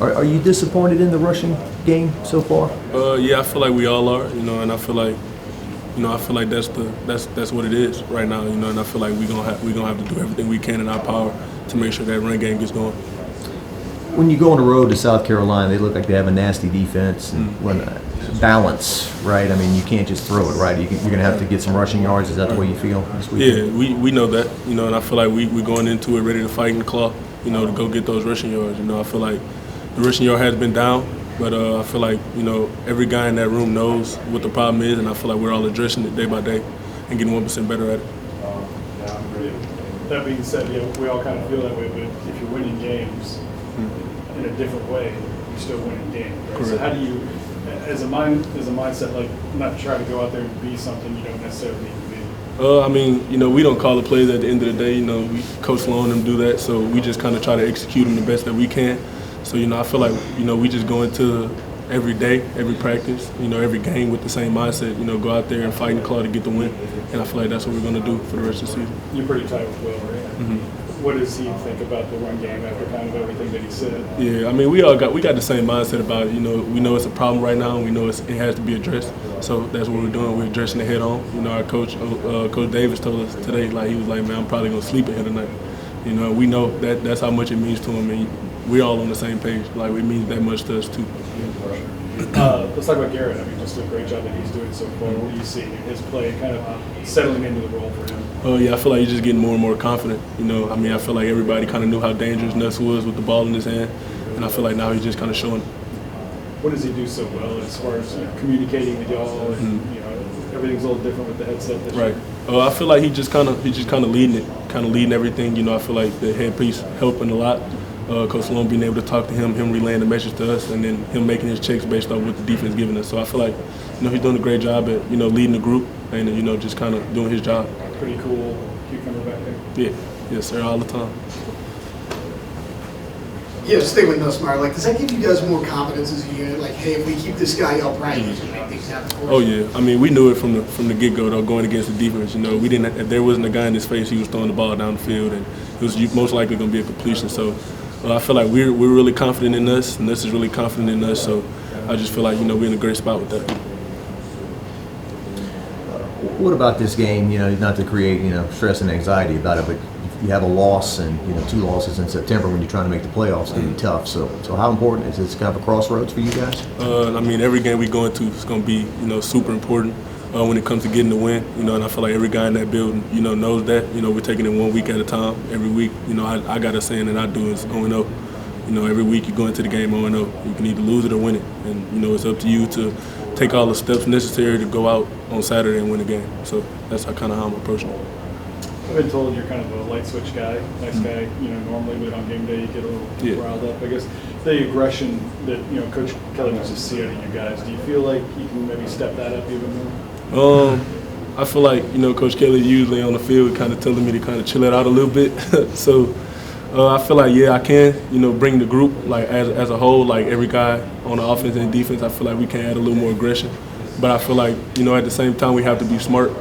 Are you disappointed in the rushing game so far? Yeah, I feel like we all are, and I feel like, that's what it is right now, and I feel like we're gonna have to do everything we can in our power to make sure that run game gets going. When you go on the road to South Carolina, they look like they have a nasty defense and balance, right? I mean, you can't just throw it, right? You're going to have to get some rushing yards. Is that the way you feel this week? Yeah, we know that, and I feel like we're going into it ready to fight in the claw, to go get those rushing yards. I feel like the rushing yard has been down, but I feel like, every guy in that room knows what the problem is, and I feel like we're all addressing it day by day and getting 1% better at it. That being said, we all kind of feel that way, but if you're winning games in a different way, you're still winning games, right? Correct. So how do you, as a mindset, like not try to go out there and be something you don't necessarily need to be? We don't call the plays at the end of the day. We Coach Sloan and them do that, so we just kind of try to execute them the best that we can. So, I feel like, we just go into every day, every practice, every game with the same mindset, go out there and fight in the claw to get the win. And I feel like that's what we're going to do for the rest of the season. You're pretty tight with Will, right? Mm-hmm. What does he think about the run game after kind of everything that he said? Yeah, we got the same mindset about it. We know it's a problem right now, and we know it has to be addressed. So that's what we're doing. We're addressing it head on. Our coach, Coach Davis, told us today, he was like, man, I'm probably gonna sleep ahead tonight. We know that's how much it means to him, and we're all on the same page. Like, it means that much to us too. Let's talk about Garrett. Just a great job that he's doing so far. What do you see in his play, kind of settling into the role for him? Yeah, I feel like he's just getting more and more confident. I feel like everybody kind of knew how dangerous Nuss was with the ball in his hand, and I feel like now he's just kind of showing. What does he do so well as far as communicating with y'all? And everything's a little different with the headset this right. year. I feel like he's just kind of leading it, leading everything. I feel like the headpiece helping a lot. Coach Sloan being able to talk to him relaying the message to us, and then him making his checks based on what the defense giving us. So I feel like, he's doing a great job at, leading the group and, just kind of doing his job. Pretty cool cucumber back there. Yeah, yes, sir, all the time. Yeah, stay with Nussmeier. Does that give you guys more confidence as a unit? Like, hey, if we keep this guy upright, he can make things happen for us? Oh yeah, we knew it from the get-go though, going against the defense. We didn't. If there wasn't a guy in his face, he was throwing the ball down the field, and it was most likely going to be a completion. So I feel like we're really confident in us, and Nuss is really confident in us. So I just feel like we're in a great spot with that. What about this game? Not to create stress and anxiety about it, but you have a loss and 2 losses in September when you're trying to make the playoffs. It's going to be tough. So how important is this? Kind of a crossroads for you guys? Every game we go into is going to be super important when it comes to getting the win. And I feel like every guy in that building knows that. We're taking it 1 week at a time. Every week, I got a saying that I do is 0-0. Every week you go into the game 0-0. You can either lose it or win it, and it's up to you to take all the steps necessary to go out on Saturday and win the game. So that's how I'm approaching it. I've been told you're kind of a light switch guy, nice guy. Normally, but on game day you get a little riled up. I guess the aggression that Coach Kelly wants to see out of you guys. Do you feel like you can maybe step that up even more? I feel like Coach Kelly usually on the field kind of telling me to kind of chill it out a little bit. So I feel like I can bring the group as a whole, like every guy on the offense and defense. I feel like we can add a little more aggression, but I feel like at the same time we have to be smart.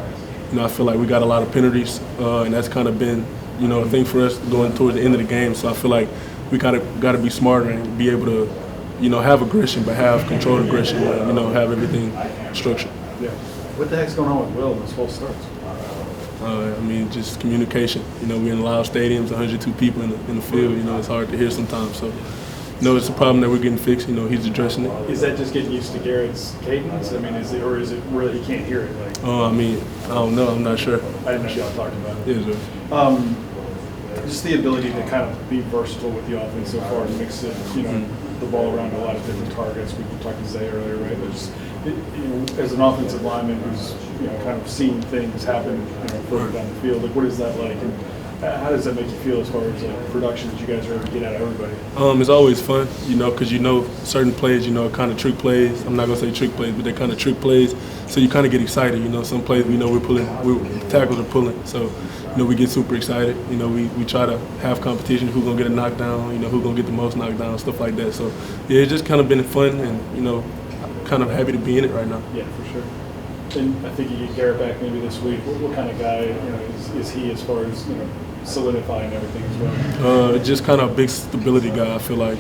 I feel like we got a lot of penalties, and that's kind of been, a thing for us going towards the end of the game. So I feel like we got to be smarter and be able to, have aggression, but have controlled aggression, and, have everything structured. Yeah. What the heck's going on with Will in this whole starts? Just communication. We're in loud stadiums, 102 people in the field. It's hard to hear sometimes. So, it's a problem that we're getting fixed. He's addressing it. Is that just getting used to Garrett's cadence? Is it really he can't hear it? I don't know. I'm not sure. I didn't know y'all talked about it. Yeah, sure. Just the ability to kind of be versatile with the offense so far and mix it, the ball around a lot of different targets. We talked to Zay earlier, right? But just as an offensive lineman who's kind of seen things happen further down the field, what is that like? And how does that make you feel as far as production that you guys are able to get out of everybody? It's always fun, because certain plays, kind of trick plays. I'm not gonna say trick plays, but they're kind of trick plays. So you kind of get excited. Some plays we know tackles are pulling. So we get super excited. We try to have competition. Who's gonna get a knockdown? Who's gonna get the most knockdowns? Stuff like that. So yeah, it's just kind of been fun, and kind of happy to be in it right now. Yeah, for sure. And I think you get Garrett back maybe this week. What kind of guy is he as far as solidifying everything as well? Just kind of a big stability guy. I feel like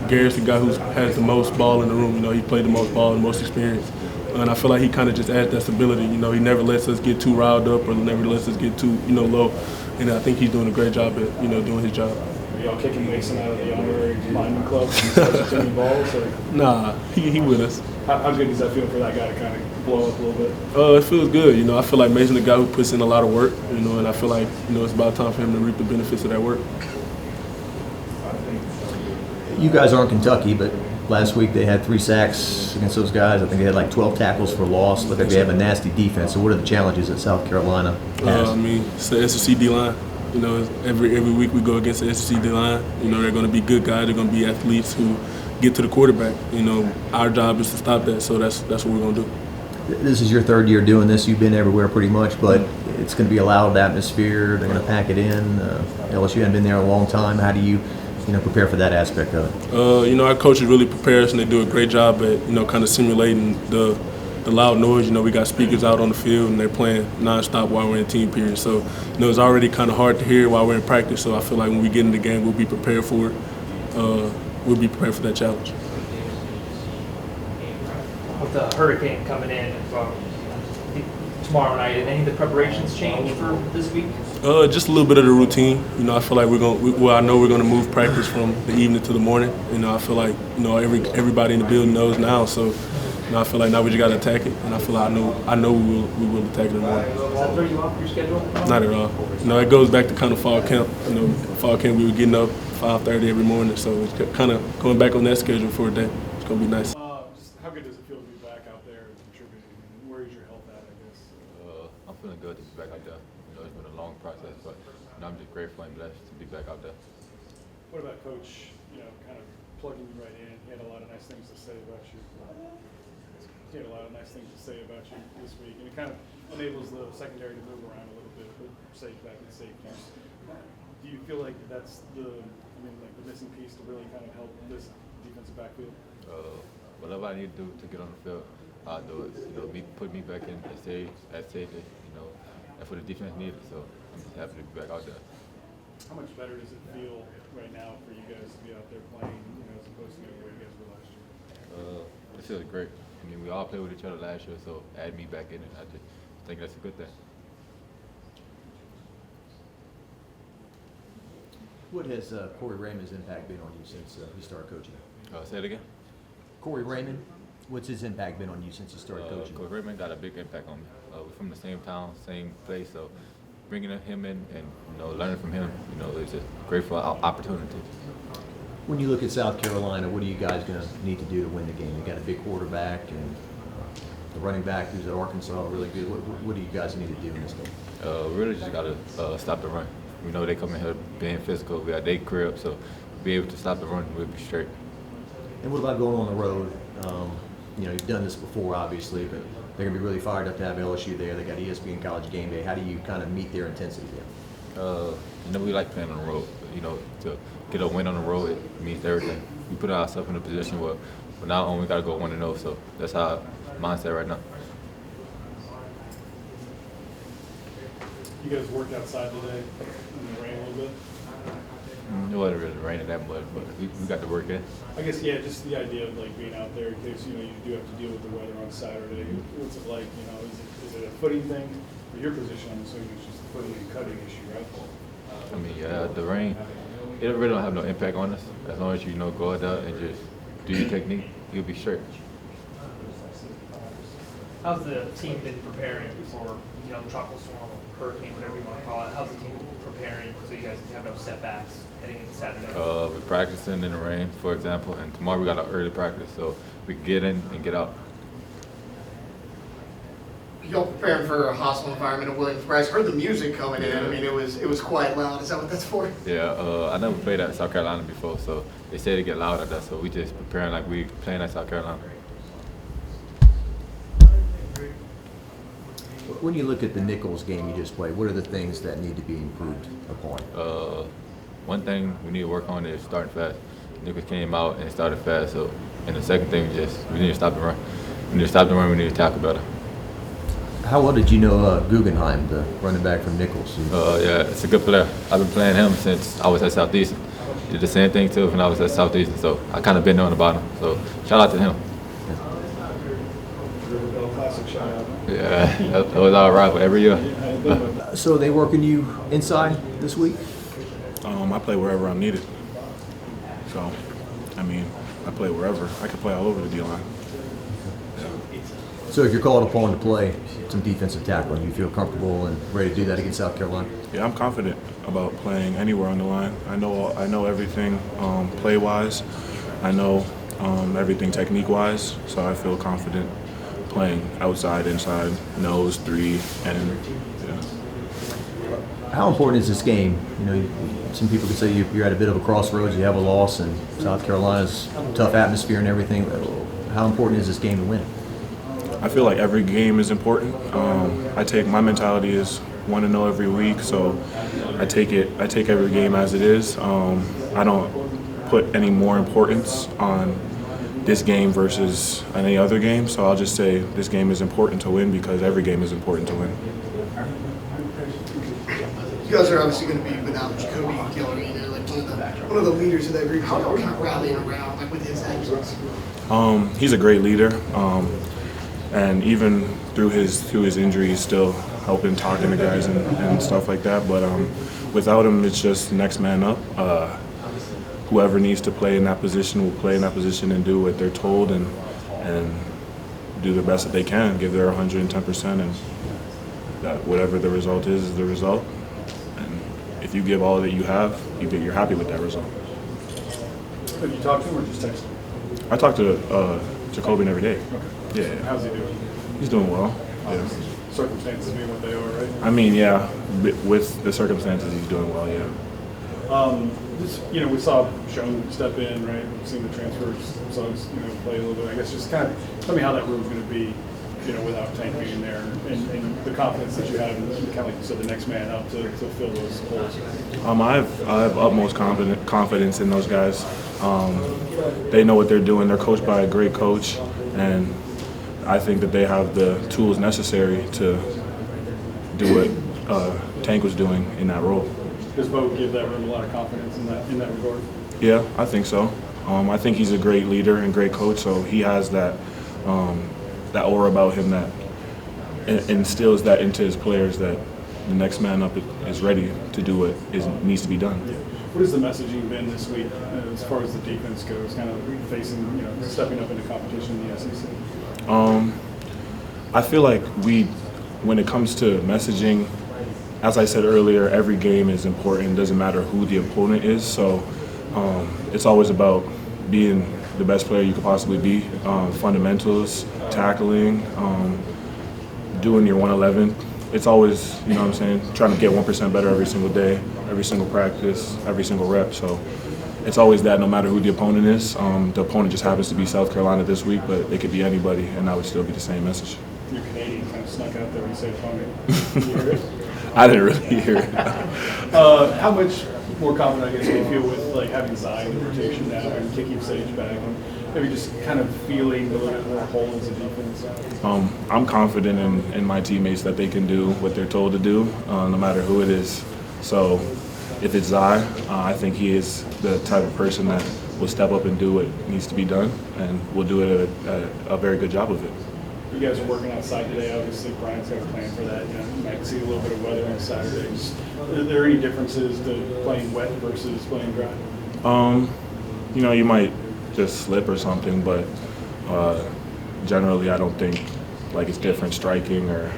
Garrett's the guy who has the most ball in the room. You know, he played the most ball and the most experience. And I feel like he kind of just adds that stability. You know, he never lets us get too riled up or never lets us get too, low. And I think he's doing a great job at, doing his job. Are y'all kicking Mason out of the honorary lineman club and Jimmy balls? Or? Nah, he with us. How good does that feel for that guy to kind of blow up a little bit? It feels good. You know, I feel like Mason's a guy who puts in a lot of work, and I feel like, it's about time for him to reap the benefits of that work. You guys aren't Kentucky, but last week they had 3 sacks against those guys. I think they had like 12 tackles for loss. Look like they have a nasty defense. So what are the challenges that South Carolina has? It's the SEC D-line. You know, every week we go against the SEC D-line. You know, they're going to be good guys. They're going to be athletes who get to the quarterback. You know, our job is to stop that, so that's what we're going to do. This is your 3rd year doing this. You've been everywhere pretty much, but it's going to be a loud atmosphere. They're going to pack it in. LSU hadn't been there a long time. How do you prepare for that aspect of it? Our coaches really prepare us, and they do a great job at, kind of simulating the loud noise. You know, we got speakers out on the field, and they're playing nonstop while we're in team period. So, it's already kind of hard to hear while we're in practice. So I feel like when we get in the game, we'll be prepared for it. We'll be prepared for that challenge. With the hurricane coming in tomorrow night, did any of the preparations change for this week? Just a little bit of the routine. I feel like I know we're going to move practice from the evening to the morning. I feel like everybody in the building knows now. So I feel like now we just got to attack it, and I feel like I know we will attack it in the morning. Does that throw you off your schedule? Not at all. It goes back to kind of fall camp. Fall camp we were getting up 5:30 every morning, so it's kind of going back on that schedule for a day. It's going to be nice. Just how good does it feel to be back out there and contributing? Where is your health at, I guess? I'm feeling good to be back out there. It's been a long process, but I'm just grateful and blessed to be back out there. What about Coach, kind of plugging you right in? He had a lot of nice things to say about you. He had a lot of nice things to say about you this week, and it kind of enables the secondary to move around a little bit, put safe back in safeties. Do you feel like that's the missing piece to really kind of help this defensive backfield? Whatever I need to do to get on the field, I'll do it. Put me back in at safety, that's what the defense needed. So I'm just happy to be back out there. How much better does it feel right now for you guys to be out there playing, as opposed to where you guys were last year? It feels great. We all played with each other last year, so add me back in it. I just think that's a good thing. What has Corey Raymond's impact been on you since he started coaching? Say it again? Corey Raymond, what's his impact been on you since he started coaching? Coach Raymond got a big impact on me. We're from the same town, same place, so bringing him in and learning from him, it's a grateful opportunity. When you look at South Carolina, what are you guys going to need to do to win the game? You got a big quarterback and the running back who's at Arkansas really good. What do you guys need to do in this game? Really just got to stop the run. They come in here being physical. We got their crib, so be able to stop the run, we'll be straight. And what about going on the road? You've done this before, obviously, but they're going to be really fired up to have LSU there. They got ESPN College Game Day. How do you kind of meet their intensity there? We like playing on the road. To get a win on the road, it means everything. We put ourselves in a position where now on we got to go 1-0. So that's our mindset right now. You guys worked outside today in the rain a little bit? It wasn't really raining that much, but we got to work in. I guess, yeah, just the idea of being out there in case, you do have to deal with the weather on Saturday. What's it like, is it a footing thing? For your position, I'm assuming it's just a footing and cutting issue, right? The rain, it really don't have no impact on us. As long as go out there and just do your technique, you'll be straight. How's the team been preparing for, the tropical storm, hurricane, whatever you want to call it? How's the team preparing so you guys have no setbacks heading into Saturday? We're practicing in the rain, for example, and tomorrow we got an early practice, so we can get in and get out. Y'all preparing for a hostile environment at Williams-Brice. Heard the music coming in. I mean, it was quite loud. Is that what that's for? Yeah, I never played at South Carolina before, so they said it get loud at that, so we just preparing like we playing at South Carolina. When you look at the Nichols game you just played, what are the things that need to be improved upon? One thing we need to work on is starting fast. Nichols came out and started fast, so and the second thing we need to stop the run. We need to stop the run. We need to tackle better. How well did you know Guggenheim, the running back from Nichols? Yeah, it's a good player. I've been playing him since I was at Southeastern, did the same thing too when I was at Southeastern. So I kind of been there on the bottom. So shout out to him. Classic shout out. Yeah, that was all right, but every year. So are they working you inside this week? I play wherever I'm needed. So, I mean, I play wherever. I can play all over the D-line. So if you're called upon to play some defensive tackling, you feel comfortable and ready to do that against South Carolina? Yeah, I'm confident about playing anywhere on the line. I know everything play-wise. I know everything technique-wise. So I feel confident playing outside, inside, nose, 3, and yeah. How important is this game? You know, some people could say you're at a bit of a crossroads. You have a loss, and South Carolina's tough atmosphere and everything. How important is this game to win? I feel like every game is important. My mentality is 1-0 every week, so I take every game as it is. I don't put any more importance on this game versus any other game, so I'll just say this game is important to win because every game is important to win. You guys are obviously going to be without Jacoby and Gilliard, you know, like one of the leaders of that group. How are you kind of rallying around, like with his absence? He's a great leader, and even through his injury, he's still helping, talking to guys and stuff like that. But without him, it's just next man up. Whoever needs to play in that position will play in that position and do what they're told and do the best that they can, give their 110%, and that whatever the result is the result. And if you give all that you have, you're happy with that result. Have you talked to him or just texted him? I talk to Jacoby every day. Okay. Yeah, How's he doing? he's doing well. Yeah. Circumstances being what they are, right? I mean, yeah, with the circumstances, he's doing well. Yeah. We saw Schoen step in, right? We've seen the transfers, Suggs, play a little bit. I guess just kind of tell me how that room's going to be, without Tank being there, and the confidence that you have, and kind of like you said, the next man up to fill those holes. I have utmost confidence in those guys. They know what they're doing. They're coached by a great coach, and I think that they have the tools necessary to do what Tank was doing in that role. Does Bo give that room a lot of confidence in that regard? Yeah, I think so. I think he's a great leader and great coach, so he has that aura about him that instills that into his players that the next man up is ready to do what needs to be done. Yeah. What has the messaging been this week as far as the defense goes, kind of facing, stepping up into competition in the SEC? I feel like when it comes to messaging, as I said earlier, every game is important. It doesn't matter who the opponent is. So it's always about being the best player you could possibly be. Fundamentals, tackling, doing your 111. It's always, trying to get 1% better every single day, every single practice, every single rep. So it's always that no matter who the opponent is. The opponent just happens to be South Carolina this week, but it could be anybody, and that would still be the same message. Your Canadian kind of snuck out there when you said opponent. You heard it? I didn't really hear it. How much more confident, I guess, do you feel with like having Zion in rotation now and kicking Sage back, and maybe just kind of feeling a little bit more whole as a defense? I'm confident in my teammates that they can do what they're told to do, no matter who it is. So if it's Zion, I think he is the type of person that will step up and do what needs to be done, and will do it at a very good job of it. You guys are working outside today. Obviously, Brian's got a plan for that. You might see a little bit of weather on Saturdays. Are there any differences to playing wet versus playing dry? You might just slip or something, but generally, I don't think like it's different striking or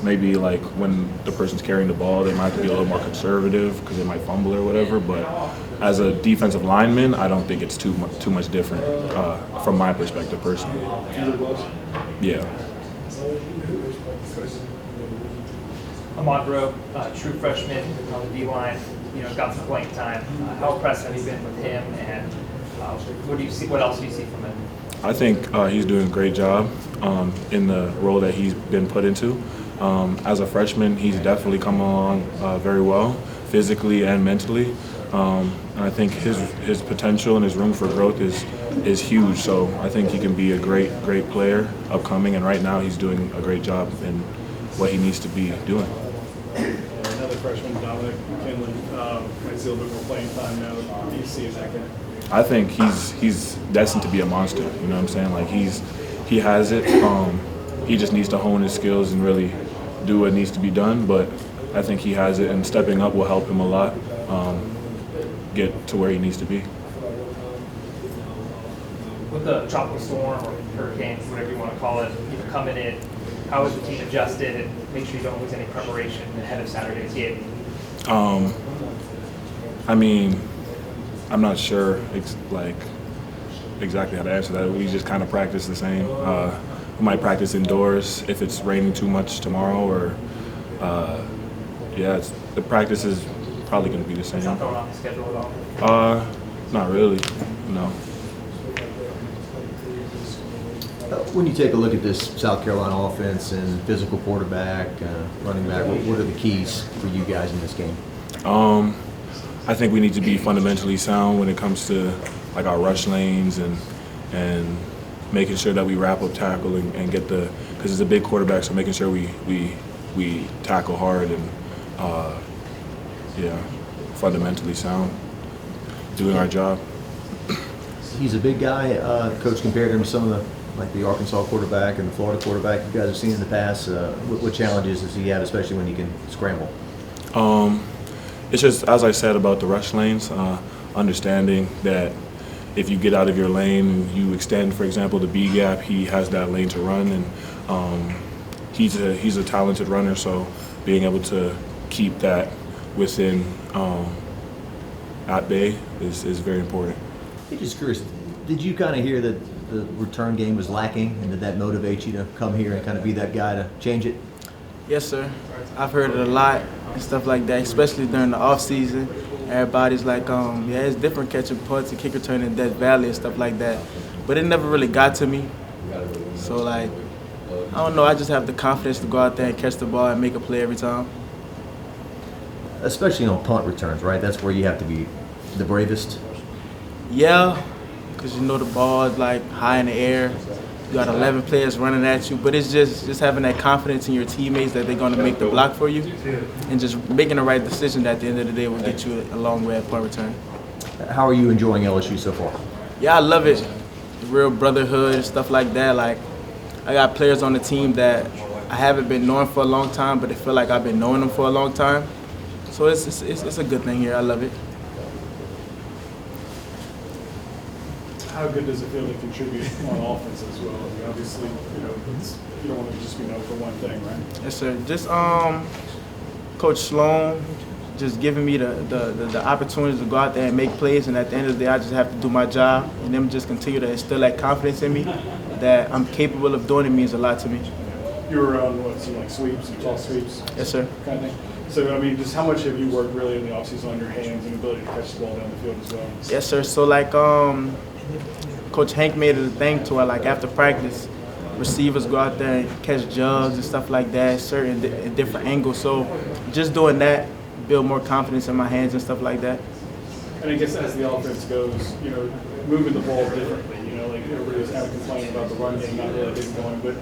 maybe like when the person's carrying the ball, they might have to be a little more conservative because they might fumble or whatever. But as a defensive lineman, I don't think it's too much different from my perspective personally. Yeah. Amandro, true freshman on the D-line, got some playing time. How impressed have you been with him, and what else do you see from him? I think he's doing a great job in the role that he's been put into. As a freshman, he's definitely come along very well, physically and mentally. And I think his potential and his room for growth is huge. So I think he can be a great player upcoming. And right now, he's doing a great job in what he needs to be doing. Another freshman freshman Dominic McKinley might see a little bit more playing time now. What do you see in that game? I think he's destined to be a monster. You know what I'm saying? Like he has it. He just needs to hone his skills and really do what needs to be done. But I think he has it, and stepping up will help him a lot get to where he needs to be. With the tropical storm or hurricane, whatever you want to call it, coming in, how has the team adjusted and make sure you don't lose any preparation ahead of Saturday's game? I mean, I'm not sure exactly how to answer that. We just kind of practice the same. We might practice indoors if it's raining too much tomorrow, or the practice is probably going to be the same. It's not thrown off the schedule at all? Not really, no. When you take a look at this South Carolina offense and physical quarterback, running back, what are the keys for you guys in this game? I think we need to be fundamentally sound when it comes to like our rush lanes and making sure that we wrap up tackle and get because it's a big quarterback, so making sure we tackle hard and fundamentally sound, doing our job. He's a big guy. Coach compared him to some of the Arkansas quarterback and the Florida quarterback you guys have seen in the past. What challenges does he have, especially when he can scramble? It's just, as I said about the rush lanes, understanding that if you get out of your lane and you extend, for example, the B gap, he has that lane to run, and he's a talented runner, so being able to keep that within at bay is very important. I'm just curious, did you kind of hear that the return game was lacking, and did that motivate you to come here and kind of be that guy to change it? Yes, sir. I've heard it a lot and stuff like that, especially during the off season. Everybody's like, it's different catching punts and kick return in Death Valley and stuff like that. But it never really got to me. So, like, I don't know. I just have the confidence to go out there and catch the ball and make a play every time. Especially on punt returns, right? That's where you have to be the bravest. Yeah, because you know the ball is like high in the air. You got 11 players running at you, but it's just having that confidence in your teammates that they're going to make the block for you, and just making the right decision at the end of the day will get you a long way at punt return. How are you enjoying LSU so far? Yeah, I love it. Real brotherhood and stuff like that. Like, I got players on the team that I haven't been knowing for a long time, but they feel like I've been knowing them for a long time. So it's a good thing here. I love it. How good does it feel to contribute on offense as well? I mean, obviously, you don't want to just be known for one thing, right? Yes, sir. Just Coach Sloan just giving me the opportunity to go out there and make plays, and at the end of the day, I just have to do my job, and them just continue to instill that confidence in me that I'm capable of doing. It means a lot to me. You were on some sweeps, some toss sweeps? Yes, sir. Kind of thing. So, I mean, just how much have you worked really in the offseason on your hands and ability to catch the ball down the field as well? Yes, sir. So, Coach Hank made it a thing to where, after practice, receivers go out there and catch jugs and stuff like that, certain different angles. So just doing that, build more confidence in my hands and stuff like that. And I guess as the offense goes, moving the ball differently, everybody was kind of complaining about the run game not really getting going, but,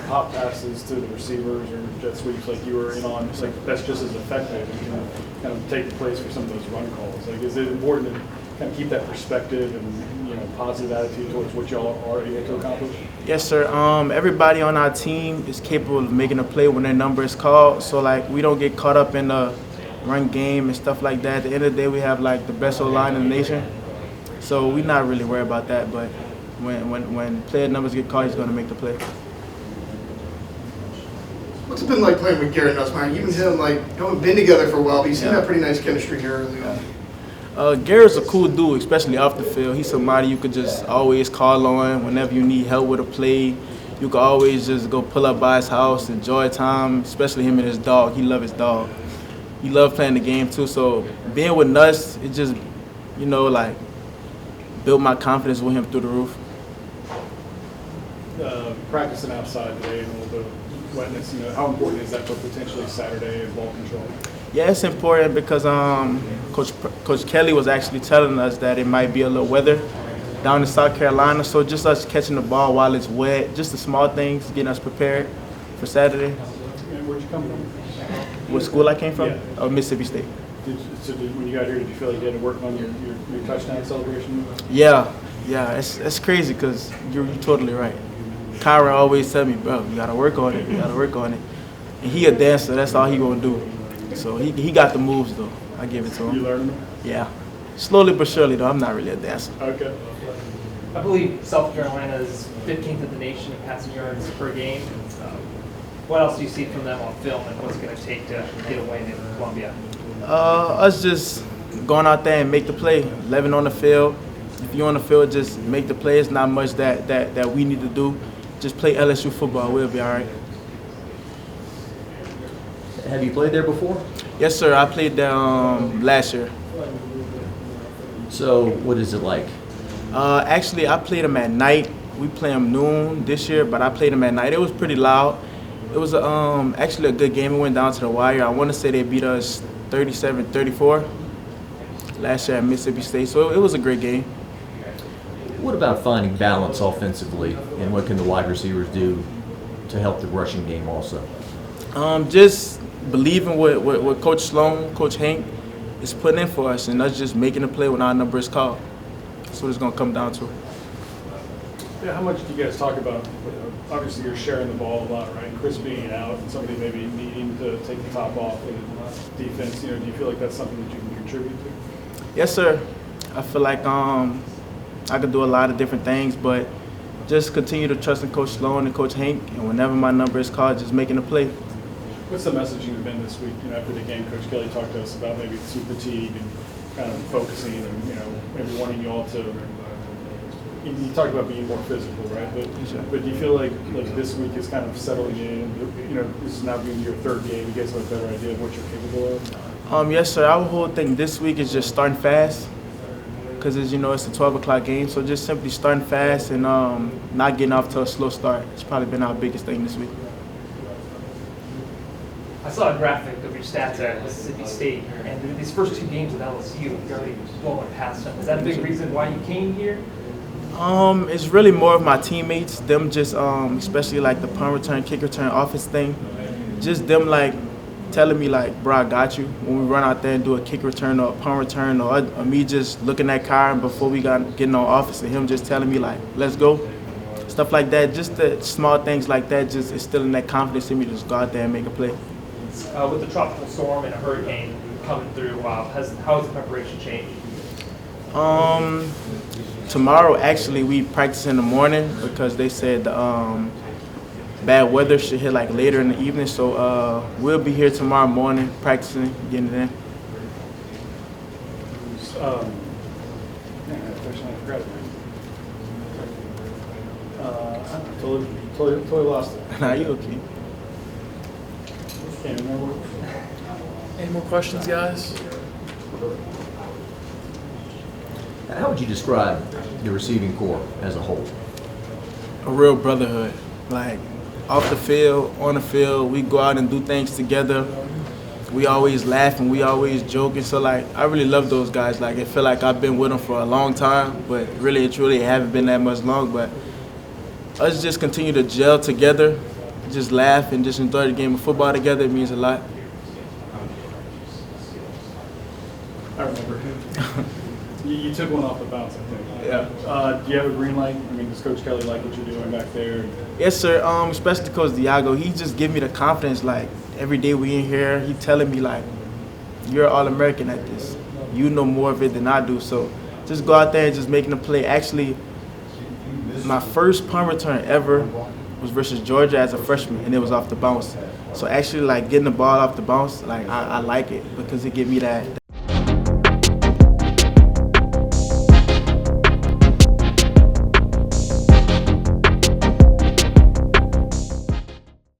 pop passes to the receivers or jet sweeps like you were in on, it's that's just as effective and can kind of take the place for some of those run calls. Is it important to kind of keep that perspective and, positive attitude towards what y'all are able to accomplish? Yes, sir. Everybody on our team is capable of making a play when their number is called. So, we don't get caught up in the run game and stuff like that. At the end of the day, we have, the best O-line in the nation. So we're not really worried about that. But when player numbers get called, he's going to make the play. What's it been like playing with Garrett Nussmeier? You and him, haven't been together for a while, but you seem to have pretty nice chemistry here early on. Garrett's a cool dude, especially off the field. He's somebody you could just always call on whenever you need help with a play. You could always just go pull up by his house, enjoy time, especially him and his dog. He loves his dog. He loved playing the game too. So being with Nuss, it just, built my confidence with him through the roof. Practicing outside today and a little bit of wetness, how important is that for potentially Saturday and ball control? Yeah, it's important because Coach Kelly was actually telling us that it might be a little weather down in South Carolina. So just us catching the ball while it's wet, just the small things, getting us prepared for Saturday. And where'd you come from? what school I came from? Yeah. Mississippi State. When you got here, did you feel like you had to work on your touchdown celebration? Yeah, it's crazy because you're totally right. Kyra always tell me, bro, you gotta work on it, you gotta work on it. And he a dancer, that's all he gonna do. So he got the moves though. I give it to him. You learning them? Yeah. Slowly but surely though, I'm not really a dancer. Okay. I believe South Carolina is 15th in the nation in passing yards per game. What else do you see from them on film, and what's it going to take to get a win in Columbia? Us just going out there and make the play, 11 on the field. If you're on the field, just make the play. It's not much that we need to do. Just play LSU football. We'll be all right. Have you played there before? Yes, sir. I played there last year. So what is it like? Actually, I played them at night. We play them noon this year, but I played them at night. It was pretty loud. It was actually a good game. It went down to the wire. I want to say they beat us 37-34 last year at Mississippi State. So it was a great game. What about finding balance offensively, and what can the wide receivers do to help the rushing game also? Just believing what Coach Sloan, Coach Hank is putting in for us, and us just making a play when our number is called. That's what it's going to come down to. Yeah, how much do you guys talk about? Obviously, you're sharing the ball a lot, right? Chris being out and somebody maybe needing to take the top off of defense. Do you feel like that's something that you can contribute to? Yes, sir. I feel like I could do a lot of different things, but just continue to trust in Coach Sloan and Coach Hank, and whenever my number is called, just making a play. What's the messaging been this week? After the game, Coach Kelly talked to us about maybe some fatigue and kind of focusing, and maybe wanting you all to. You talked about being more physical, right? But do you feel like this week is kind of settling in? This is now being your third game. You guys have a better idea of what you're capable of? Yes, sir. Our whole thing this week is just starting fast, because it's a 12 o'clock game. So just simply starting fast and not getting off to a slow start. It's probably been our biggest thing this week. I saw a graphic of your stats at Mississippi State, and these first two games with LSU, you've already blown past them. Is that a big reason why you came here? It's really more of my teammates, them just, especially like the punt return, kick return, offense thing, just them like telling me like, bro, I got you. When we run out there and do a kick return or a punt return, or me just looking at Kyron before we getting on offense, and him just telling me like, let's go. Stuff like that, just the small things like that, just instilling that confidence in me to just go out there and make a play. With the tropical storm and a hurricane coming through, how has the preparation changed? Tomorrow, actually, we practice in the morning because they said the bad weather should hit like later in the evening. So we'll be here tomorrow morning practicing, getting it in. I forgot it. Totally lost it. Nah, you okay? Can't remember. Any more questions, guys? How would you describe the receiving corps as a whole? A real brotherhood. Like off the field, on the field, we go out and do things together. We always laugh and we always joking. So like, I really love those guys. Like, I feel like I've been with them for a long time, but really and truly, it haven't been that much long. But us just continue to gel together, just laugh and just enjoy the game of football together. It means a lot. I remember. You took one off the bounce, I think. Yeah. Do you have a green light? I mean, does Coach Kelly like what you're doing back there? Yes, sir. Especially Coach Diago. He just give me the confidence. Like every day we in here, he telling me like, "You're All-American at this. You know more of it than I do." So just go out there and just making a play. Actually, my first punt return ever was versus Georgia as a freshman, and it was off the bounce. So actually, like getting the ball off the bounce, like I like it because it give me that